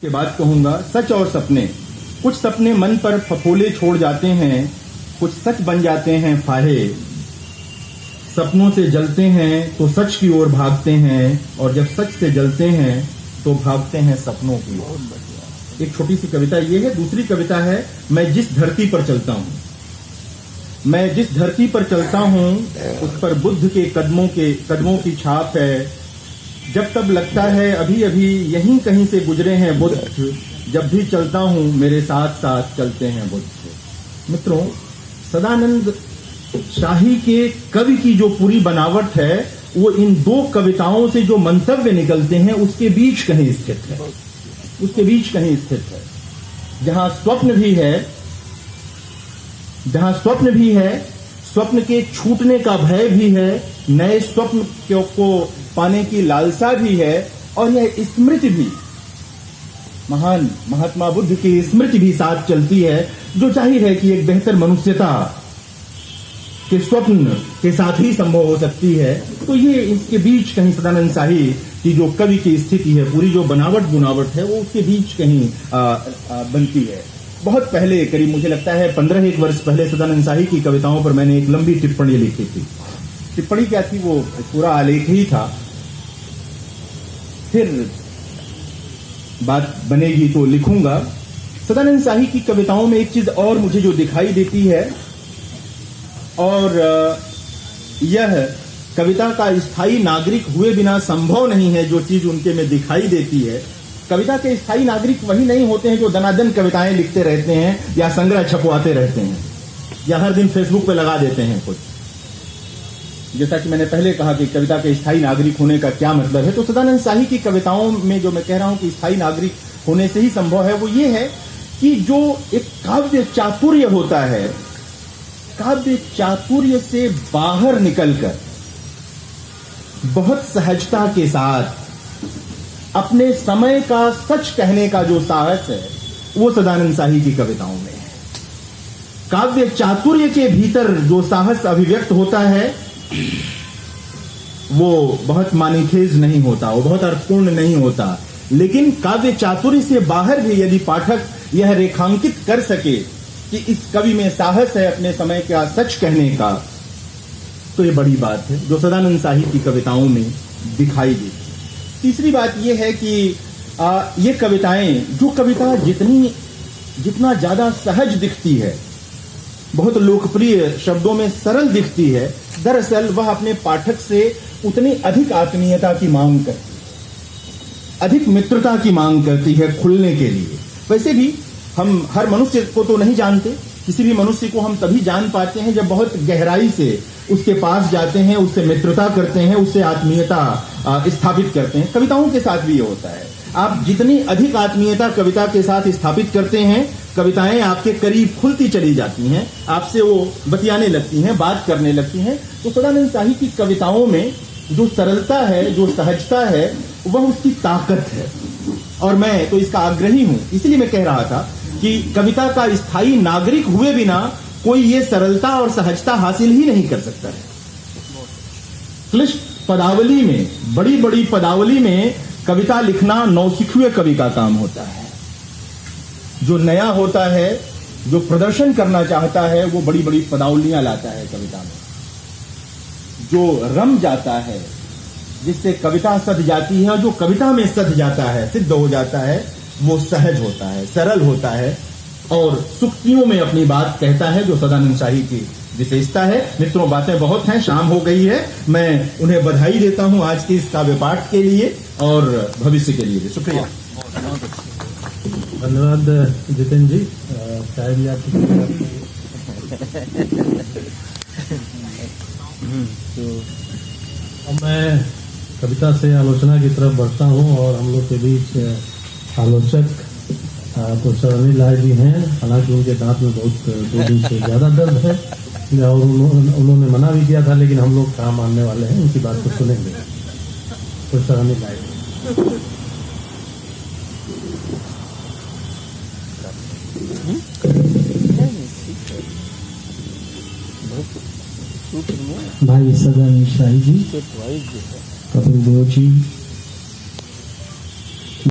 के बाद कहूंगा सच और सपने। कुछ सपने मन पर फफोले छोड़ जाते हैं, कुछ सच बन जाते हैं फाहे। सपनों से जलते हैं तो सच की ओर भागते हैं, और जब सच से जलते हैं तो भागते हैं सपनों की ओर। एक छोटी सी कविता ये है। दूसरी कविता है मैं जिस धरती पर चलता हूं, मैं जिस धरती पर चलता हूं उस पर बुद्ध के कदमों की छाप है। जब तब लगता है अभी अभी यहीं कहीं से गुजरे हैं बुद्ध, जब भी चलता हूं मेरे साथ साथ चलते हैं बुद्ध। मित्रों, सदानंद शाही के कवि की जो पूरी बनावट है वो इन दो कविताओं से जो मंतव्य निकलते हैं उसके बीच कहीं स्थित है, उसके बीच कहीं स्थित है। जहां स्वप्न भी है, स्वप्न के छूटने का भय भी है, नए स्वप्न को पाने की लालसा भी है, और यह स्मृति भी, महान महात्मा बुद्ध की स्मृति भी साथ चलती है, जो जाहिर है कि एक बेहतर मनुष्यता के स्वप्न के साथ ही संभव हो सकती है। तो ये इसके बीच कहीं सदानंद शाही की जो कवि की स्थिति है, पूरी जो बनावट है, वो उसके बीच कहीं बनती है। बहुत पहले, करीब मुझे लगता है 15-1 वर्ष पहले, सदानंद शाही की कविताओं पर मैंने एक लंबी टिप्पणी लिखी थी। टिप्पणी क्या थी? वो पूरा आलेख ही था। फिर बात बनेगी तो लिखूंगा। सदानंद शाही की कविताओं में एक चीज और मुझे जो दिखाई देती है, और यह कविता का स्थायी नागरिक हुए बिना संभव नहीं है, जो चीज उनके में दिखाई देती है। कविता के स्थायी नागरिक वही नहीं होते हैं जो दनादन कविताएं लिखते रहते हैं या संग्रह छपवाते रहते हैं या हर दिन फेसबुक पे लगा देते हैं कुछ। जैसा कि मैंने पहले कहा कि कविता के स्थायी नागरिक होने का क्या मतलब है, तो सदानंद शाही की कविताओं में जो मैं कह रहा हूं कि स्थायी नागरिक होने से ही संभव है, वो ये है कि जो एक काव्य चातुर्य होता है, काव्य चातुर्य से बाहर निकलकर बहुत सहजता के साथ अपने समय का सच कहने का जो साहस है, वो सदानंद शाही की कविताओं में है। काव्य चातुर्य के भीतर जो साहस अभिव्यक्त होता है वो बहुत मानीखेज नहीं होता, वो बहुत अर्थपूर्ण नहीं होता, लेकिन काव्य चातुर्य से बाहर भी यदि पाठक यह रेखांकित कर सके कि इस कवि में साहस है अपने समय का सच कहने का, तो ये बड़ी बात है जो सदानंद शाही की कविताओं में दिखाई देती है। तीसरी बात यह है कि ये कविताएं, जो कविता जितना ज्यादा सहज दिखती है, बहुत लोकप्रिय शब्दों में सरल दिखती है, दरअसल वह अपने पाठक से उतनी अधिक आत्मीयता की मांग करती है, अधिक मित्रता की मांग करती है खुलने के लिए। वैसे भी हम हर मनुष्य को तो नहीं जानते, किसी भी मनुष्य को हम तभी जान पाते हैं जब बहुत गहराई से उसके पास जाते हैं, उससे मित्रता करते हैं, उससे आत्मीयता स्थापित करते हैं। कविताओं के साथ भी ये होता है। आप जितनी अधिक आत्मीयता कविता के साथ स्थापित करते हैं, कविताएं आपके करीब खुलती चली जाती हैं, आपसे वो बतियाने लगती हैं, बात करने लगती हैं। तो सदानंद शाही की कविताओं में जो सरलता है, जो सहजता है, वह उसकी ताकत है। और मैं तो इसका आग्रही हूं, इसलिए मैं कह रहा था कि कविता का स्थायी नागरिक हुए बिना कोई ये सरलता और सहजता हासिल ही नहीं कर सकता है। क्लिष्ट पदावली में, बड़ी बड़ी पदावली में कविता लिखना नौसिखुए कवि का काम होता है। जो नया होता है, जो प्रदर्शन करना चाहता है, वो बड़ी बड़ी पदावलियां लाता है कविता में। जो रम जाता है, जिससे कविता सध जाती है, जो कविता में सध जाता है, सिद्ध हो जाता है, वो सहज होता है, सरल होता है और सुक्तियों में अपनी बात कहता है, जो सदानंद शाही की विशेषता है। मित्रों, बातें बहुत हैं, शाम हो गई है। मैं उन्हें बधाई देता हूं आज के इस काव्य पाठ के लिए और भविष्य के लिए भी। शुक्रिया, धन्यवाद जितेंद्र जी। चाय भी आपकी तो अब मैं कविता से आलोचना की तरफ बढ़ता हूं, और हम लोग के बीच आलोचक प्रोफेसर अनिल लाल जी हैं। हालांकि उनके दांत में बहुत 2 दिन से ज्यादा दर्द है और उन्होंने मना भी किया था, लेकिन हम लोग काम मानने वाले हैं, उनकी बात को सुनेंगे। प्रोफेसर अनिल लाल। भाई सदानंद शाही जी, कपिल देव जी,